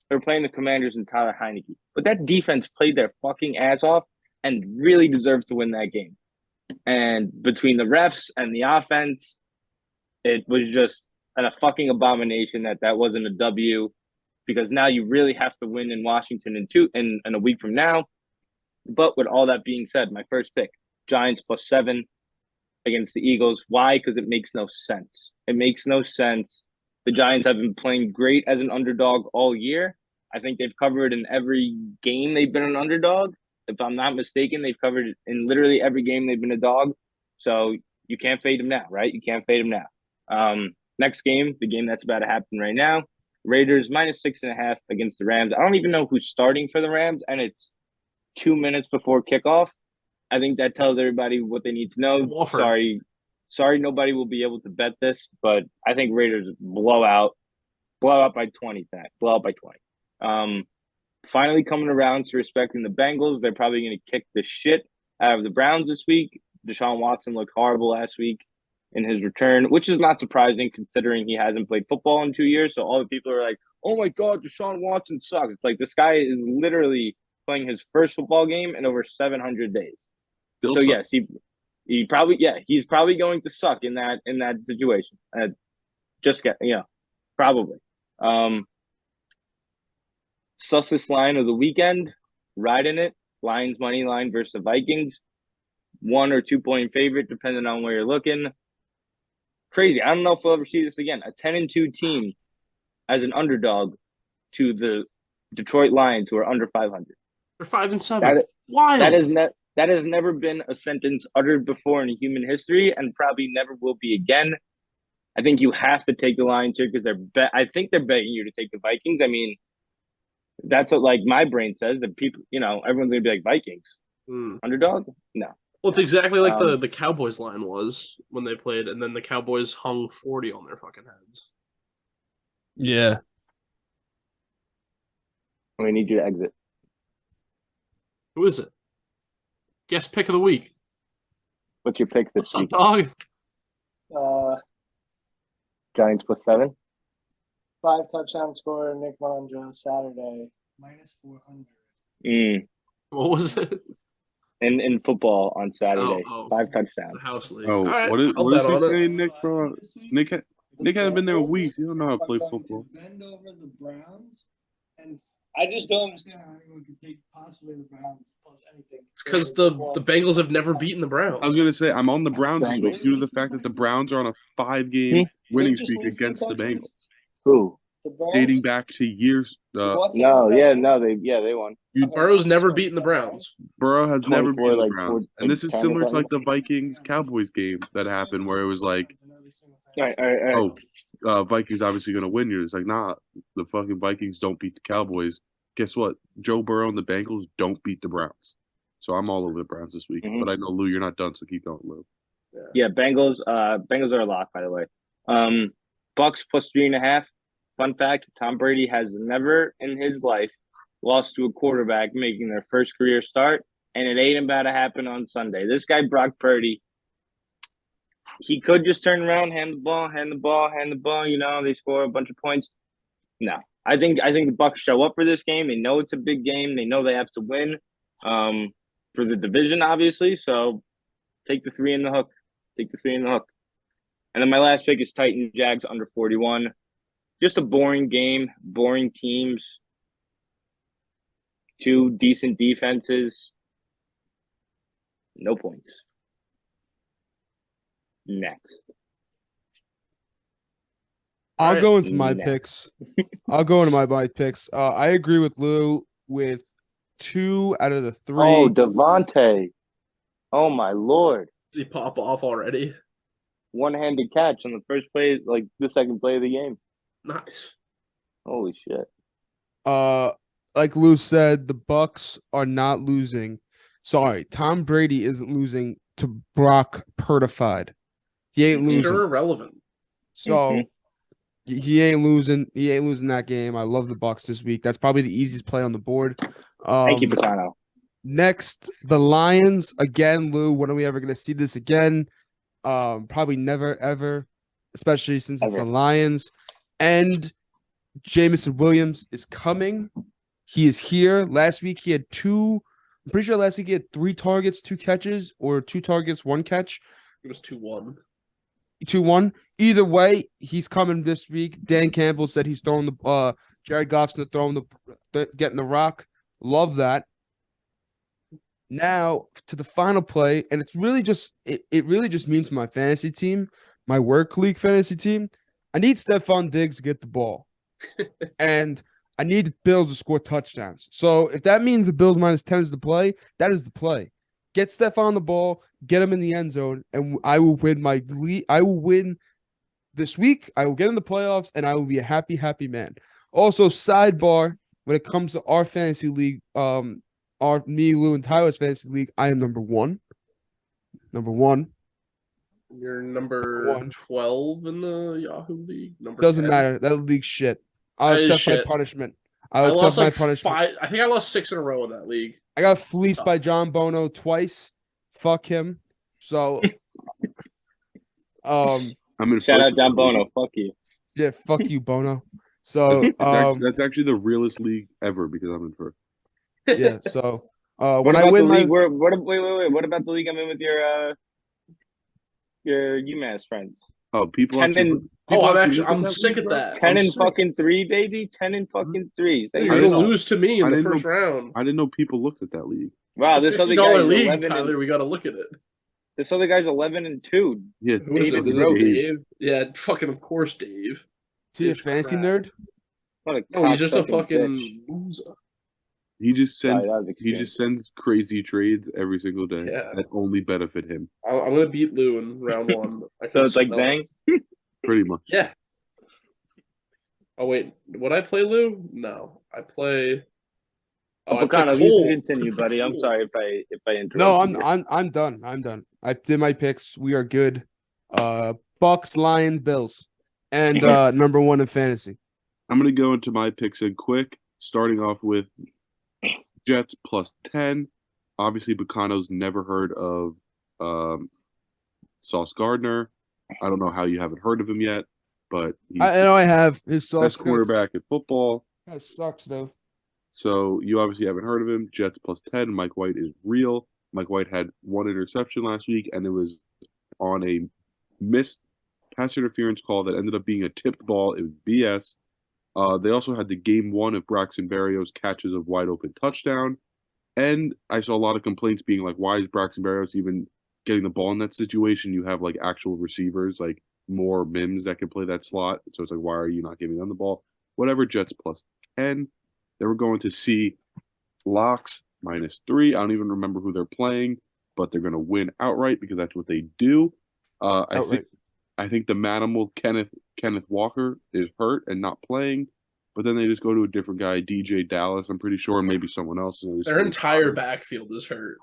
They're playing the Commanders and Tyler Heineke. But that defense played their fucking ass off and really deserved to win that game. And between the refs and the offense, it was just a fucking abomination that wasn't a W, because now you really have to win in Washington in a week from now. But with all that being said, my first pick, Giants +7 against the Eagles. Why? Because it makes no sense. It makes no sense. The Giants have been playing great as an underdog all year. I think they've covered in every game they've been an underdog. If I'm not mistaken, they've covered in literally every game they've been a dog. So you can't fade them now, right? You can't fade them now. Next game, the game that's about to happen right now, Raiders -6.5 against the Rams. I don't even know who's starting for the Rams, and it's 2 minutes before kickoff. I think that tells everybody what they need to know. Wolford. Sorry, nobody will be able to bet this, but I think Raiders blow out by 20 tonight. Blow out by 20. Finally coming around to respecting the Bengals. They're probably going to kick the shit out of the Browns this week. Deshaun Watson looked horrible last week in his return, which is not surprising considering he hasn't played football in 2 years. So all the people are like, oh my God, Deshaun Watson sucks. It's like this guy is literally playing his first football game in over 700 days. Still so sucks. yes, he's probably going to suck in that situation. Probably. Sussex line of the weekend, riding it. Lions money line versus the Vikings. 1 or 2 point favorite, depending on where you're looking. Crazy. I don't know if we'll ever see this again. A 10-2 team as an underdog to the Detroit Lions, who are under 500. They're 5-7. Why? That has never been a sentence uttered before in human history, and probably never will be again. I think you have to take the Lions here because I think they're begging you to take the Vikings. I mean, that's what my brain says, that people, everyone's gonna be like, Vikings underdog. No. Well, it's exactly like the Cowboys line was when they played, and then the Cowboys hung 40 on their fucking heads. Yeah. We need you to exit. Who is it? Guest pick of the week. What's your pick this What's up, week? dog? Giants +7. 5 touchdown scorer, Nick Mondra, Saturday, -400. What was it? In football on Saturday, Oh. 5 touchdowns. The house league. Oh, All right, what is I'll bet he on it. saying, Nick? Bro, Nick hasn't been there a week. You don't know how to play football. Bend over the Browns, and I just don't understand how anyone could take possibly the Browns plus anything. It's because the Bengals have never beaten the Browns. I was gonna say I'm on the Browns this week Bengals. due to the fact that the Browns are on a 5-game winning streak against the Bengals. Who? The Browns? dating back to years. What's it? No, they won. Burrow's never beaten the Browns. Burrow has never 24, beaten the like, Browns, four- and this is 10 or similar to like something. the Vikings Cowboys game that happened where it was like, All right. Vikings obviously going to win. You're just like, nah, the fucking Vikings don't beat the Cowboys. Guess what? Joe Burrow and the Bengals don't beat the Browns. So I'm all over the Browns this week. Mhm. But I know, Lou, you're not done, so keep going, Lou. Yeah, Bengals. Bengals are a lock, by the way. Bucks plus 3.5. Fun fact: Tom Brady has never in his life lost to a quarterback making their first career start, and it ain't about to happen on Sunday. This guy Brock Purdy, he could just turn around, hand the ball. You know, they score a bunch of points. No, I think the Bucks show up for this game. They know it's a big game. They know they have to win, for the division, obviously. So take the 3 in the hook. And then my last pick is Titan Jags under 41. Just a boring game, boring teams. 2 decent defenses. No points. Next. I'll Alright, go into my next. picks. I'll go into my picks. I agree with Lou with 2 out of the 3. Oh, Devontae. Oh, my Lord. Did he pop off already? One-handed catch on the first play, like the second play of the game. Nice. Holy shit. Like Lou said, the Bucks are not losing. Sorry, Tom Brady isn't losing to Brock Purdified. He ain't losing. Sure irrelevant. So he ain't losing. He ain't losing that game. I love the Bucks this week. That's probably the easiest play on the board. Thank you, Picano. Next, the Lions again. Lou, when are we ever going to see this again? Probably never, ever, especially since it's the Lions. And Jameson Williams is coming. He is here. Last week he had 2. I'm pretty sure last week he had 3 targets, 2 catches, or 2 targets, 1 catch. It was 2-1. 2-1. Either way, he's coming this week. Dan Campbell said he's throwing the Jared Goff's gonna throw him getting the rock. Love that. Now to the final play, and it's really just it really just means my fantasy team, my work league fantasy team. I need Stephon Diggs to get the ball. And I need the Bills to score touchdowns. So if that means the Bills -10 is the play, that is the play. Get Stephon the ball, get him in the end zone, and I will win my league. I will win this week. I will get in the playoffs, and I will be a happy, happy man. Also, sidebar, when it comes to our fantasy league, me, Lou, and Tyler's fantasy league, I am number 1. Number 1. You're number 12 in the Yahoo League. Number Doesn't 10. matter. That league's shit. I'll That is accept my shit. punishment. I I'll lost accept my like punishment. 5. I think I lost 6 in a row in that league. I got fleeced by John Bono twice. Fuck him. So, I'm in Shout first out John league. Bono. Fuck you. yeah, fuck you, Bono. So, That's actually the realest league ever because I'm in first. yeah. So, What when I about win the my league? Wait. What about the league I'm in with your UMass friends? Oh, people 10 actually. and- people I'm actually actually look at I'm that sick league, at bro? that. 10 I'm and sick. fucking 3, baby. 10 and fucking 3s. You're Thank gonna you. lose to me in I the didn't first round. I didn't know people looked at that league. Wow, It's a this other $50 guy's league, 11 Tyler. and, We got to look at it. this other guy's 11-2. Yeah, Who is it? David Is it Rhodes. Dave? Yeah, fucking of course, Dave. is he a Dave's fancy crap. nerd? What a No, he's just a cocksucking fucking bitch. loser. He just Sorry, sends that was he extreme. just sends crazy trades every single day Yeah. that only benefit him. I'm gonna beat Lou in round 1. I So can it's like smell it. Zang? Pretty much. Yeah. Oh wait, would I play Lou? No, I play. Oh, I play Picano, you Cole. can continue, I play buddy. I'm Cole. sorry if I interrupted. No, you. I'm done. I'm done. I did my picks. We are good. Bucks, Lions, Bills, and number 1 in fantasy. I'm gonna go into my picks in quick, starting off with Jets plus 10. Obviously, Picano's never heard of Sauce Gardner. I don't know how you haven't heard of him yet, but he's I know I have his the sauce. best quarterback in football. That sucks though. So you obviously haven't heard of him. Jets plus 10. Mike White is real. Mike White had 1 interception last week, and it was on a missed pass interference call that ended up being a tipped ball. It was BS. They also had the game 1 of Braxton Berrios' catches of wide open touchdown. And I saw a lot of complaints being like, why is Braxton Berrios even getting the ball in that situation? You have like actual receivers, like more Mims that can play that slot. So it's like, why are you not giving them the ball? whatever, Jets plus 10. Then we're going to see Locks -3. I don't even remember who they're playing, but they're going to win outright because that's what they do. Outright. I think the Manimal Kenneth Walker is hurt and not playing, but then they just go to a different guy, DJ Dallas. I'm pretty sure, and maybe someone else. Their entire backfield is hurt.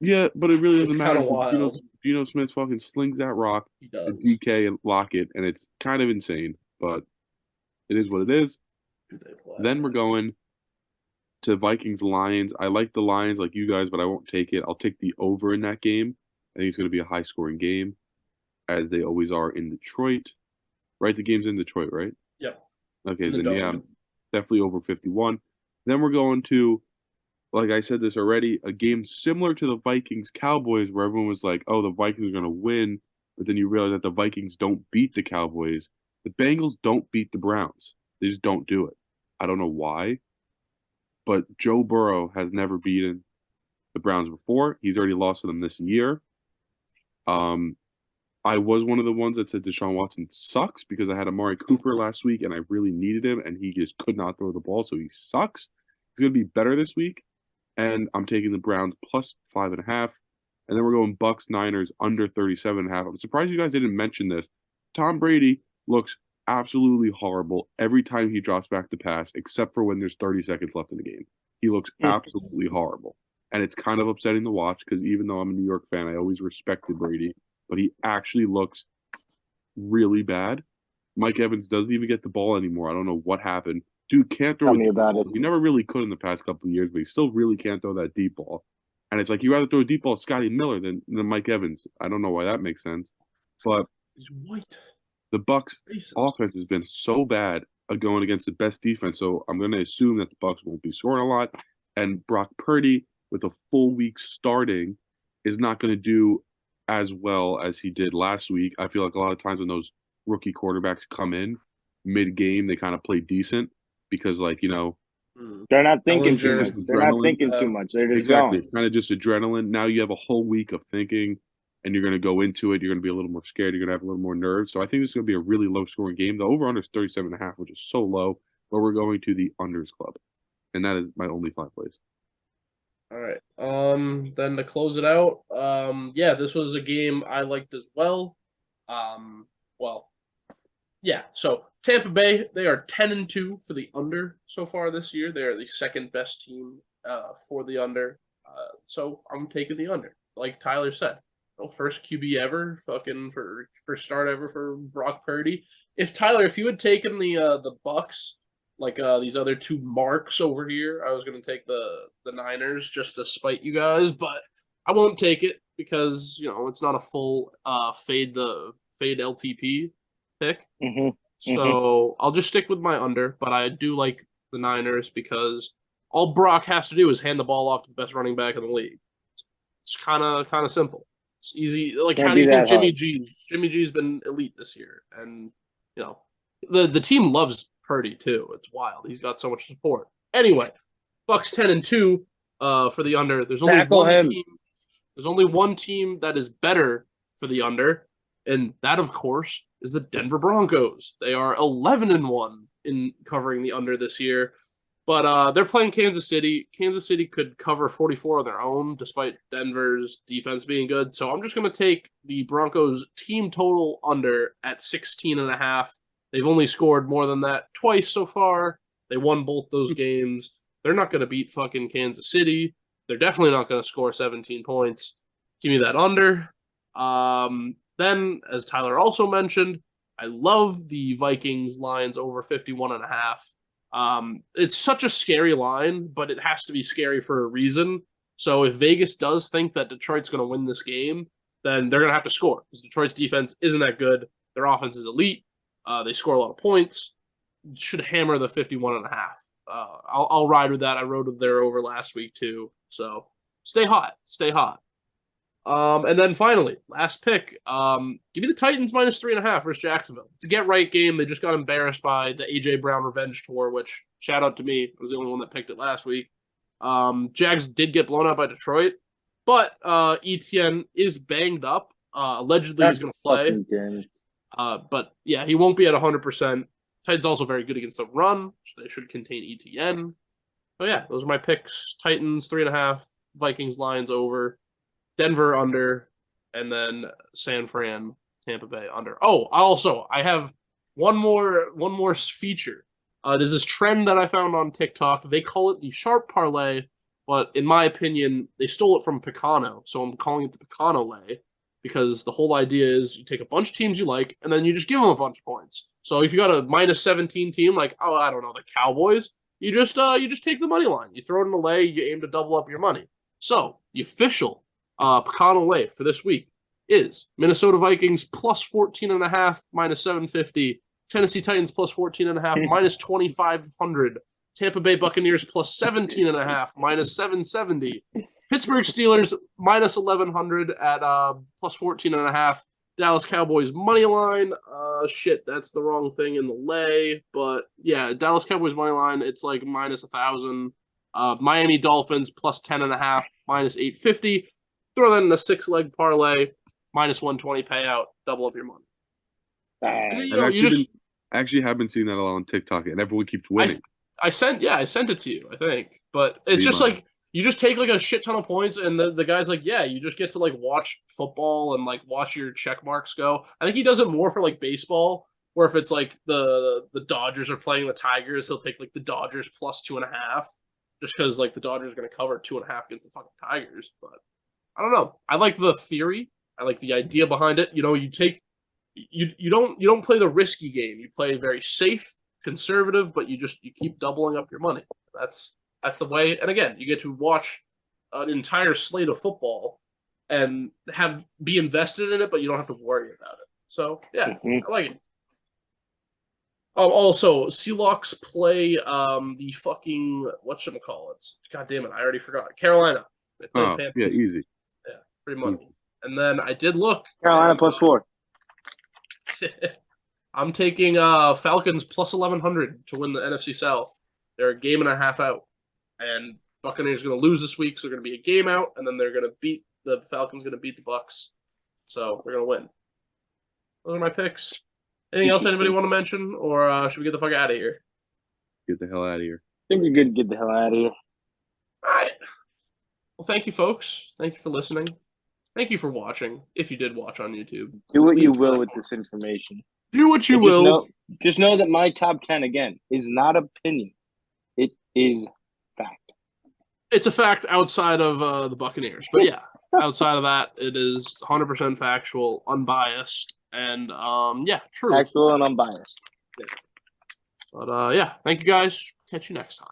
Yeah, but it really doesn't It's matter. kinda wild. Geno Smith fucking slings that rock He to does. DK and Lockett, and it's kind of insane, but it is what it is. Who they play. Then we're going to Vikings Lions. I like the Lions like you guys, but I won't take it. I'll take the over in that game. I think it's going to be a high scoring game, as they always are in Detroit. Right? The game's in Detroit, right? Yep. Okay, In the then yeah, dome. definitely over 51. Then we're going to, like I said this already, a game similar to the Vikings Cowboys, where everyone was like, oh, the Vikings are going to win, but then you realize that the Vikings don't beat the Cowboys. The Bengals don't beat the Browns. They just don't do it. I don't know why, but Joe Burrow has never beaten the Browns before. He's already lost to them this year. I was one of the ones that said Deshaun Watson sucks because I had Amari Cooper last week and I really needed him and he just could not throw the ball, so he sucks. He's going to be better this week, and I'm taking the Browns plus 5.5. And then we're going Bucks Niners under 37.5. I'm surprised you guys didn't mention this. Tom Brady looks absolutely horrible every time he drops back to pass, except for when there's 30 seconds left in the game. He looks absolutely horrible. And it's kind of upsetting to watch because even though I'm a New York fan, I always respected Brady, but he actually looks really bad. Mike Evans doesn't even get the ball anymore. I don't know what happened. Dude can't throw Tell me about it. He never really could in the past couple of years, but he still really can't throw that deep ball. And it's like you rather throw a deep ball at Scotty Miller than Mike Evans. I don't know why that makes sense. But He's white. the Bucks Racist. offense has been so bad going against the best defense, so I'm going to assume that the Bucks won't be scoring a lot. And Brock Purdy, with a full week starting, is not going to do as well as he did last week. I feel like a lot of times when those rookie quarterbacks come in mid-game, they kind of play decent because, like, you know, They're not thinking too Bellinger. much. They're not thinking too much. They're just exactly. going. It's kind of just adrenaline. Now you have a whole week of thinking, and you're going to go into it. You're going to be a little more scared. You're going to have a little more nerves. So I think this is going to be a really low-scoring game. The over-under is 37.5, which is so low, but we're going to the unders club, and that is my only 5 plays. All right. Then to close it out, yeah, this was a game I liked as well. Yeah. So Tampa Bay, they are 10-2 for the under so far this year. They are the second best team for the under. So I'm taking the under, like Tyler said. First QB ever, fucking for start ever for Brock Purdy. If you had taken the Bucks, like these other two marks over here, I was gonna take the Niners just to spite you guys, but I won't take it because it's not a full fade LTP pick. So I'll just stick with my under, but I do like the Niners because all Brock has to do is hand the ball off to the best running back in the league. It's kind of simple. It's easy. Like, how do you think Jimmy G's been elite this year? And the team loves Purdy too. It's wild. He's got so much support. Anyway, Bucks 10-2 for the under. There's only one team that is better for the under, and that, of course, is the Denver Broncos. They are 11-1 in covering the under this year. But they're playing Kansas City. Kansas City could cover 44 on their own, despite Denver's defense being good. So I'm just going to take the Broncos team total under at 16.5. They've only scored more than that twice so far. They won both those games. They're not going to beat fucking Kansas City. They're definitely not going to score 17 points. Give me that under. Then, as Tyler also mentioned, I love the Vikings lines over 51.5. It's such a scary line, but it has to be scary for a reason. So if Vegas does think that Detroit's going to win this game, then they're going to have to score because Detroit's defense isn't that good. Their offense is elite. They score a lot of points. Should hammer the 51.5. I'll ride with that. I rode with their over last week too. So stay hot. And then finally, last pick. Give me the Titans -3.5 versus Jacksonville. It's a get-right game. They just got embarrassed by the A.J. Brown revenge tour, which, shout out to me. I was the only one that picked it last week. Jags did get blown out by Detroit, but Etienne is banged up. Allegedly, he's going to play. But, yeah, he won't be at 100%. Titans also very good against the run, so they should contain ETN. Oh yeah, those are my picks. Titans 3.5, Vikings Lions over, Denver under, and then San Fran Tampa Bay under. Oh, I have one more feature. There's this trend that I found on TikTok. They call it the sharp parlay, but in my opinion, they stole it from Picano. So I'm calling it the Picano lay because the whole idea is you take a bunch of teams you like and then you just give them a bunch of points. So if you got a -17 team like, oh, I don't know, the Cowboys, you just take the money line. You throw it in the lay, you aim to double up your money. So the official Picano lay for this week is Minnesota Vikings plus 14.5 -750, Tennessee Titans plus 14.5 -2,500, Tampa Bay Buccaneers plus 17.5 -770, Pittsburgh Steelers minus 1,100 at plus 14.5, Dallas Cowboys money line. Shit, that's the wrong thing in the lay, but yeah, Dallas Cowboys money line. It's like minus 1,000. Miami Dolphins plus 10.5 -850. Throw that in a 6-leg parlay, minus 120 payout, double up your money. And then, I actually have been seeing that a lot on TikTok, and everyone keeps winning. I sent it to you, I think, but it's just like you just take like a shit ton of points, and the guy's like, yeah, you just get to like watch football and like watch your check marks go. I think he does it more for like baseball, where if it's like the Dodgers are playing the Tigers, he'll take like the Dodgers plus 2.5, just because like the Dodgers are going to cover 2.5 against the fucking Tigers. But I don't know. I like the theory. I like the idea behind it. You know, you don't play the risky game. You play very safe, conservative, but you keep doubling up your money. That's the way. And again, you get to watch an entire slate of football and be invested in it, but you don't have to worry about it. So yeah, I like it. Also, Seahawks play the fucking whatchamacallit. God damn it, I already forgot. Carolina. They play Panthers. Yeah, easy. Yeah, free money. And then I did look. Carolina plus 4. I'm taking Falcons plus 1,100 to win the NFC South. They're a game and a half out, and Buccaneers going to lose this week, so they're going to be a game out, and then they're going to beat the Falcons. Going to beat the Bucks, so they're going to win. Those are my picks. Anything else anybody want to mention, or should we get the fuck out of here? Get the hell out of here. I think we're good to get the hell out of here. All right. Well, thank you, folks. Thank you for listening. Thank you for watching. If you did watch on YouTube, Do what you will with this information. do what you will. Just know that my top 10 again is not opinion; it is fact. It's a fact outside of the Buccaneers, but yeah, outside of that, it is 100% factual, unbiased, and yeah, true. Factual and unbiased. But yeah, thank you guys. Catch you next time.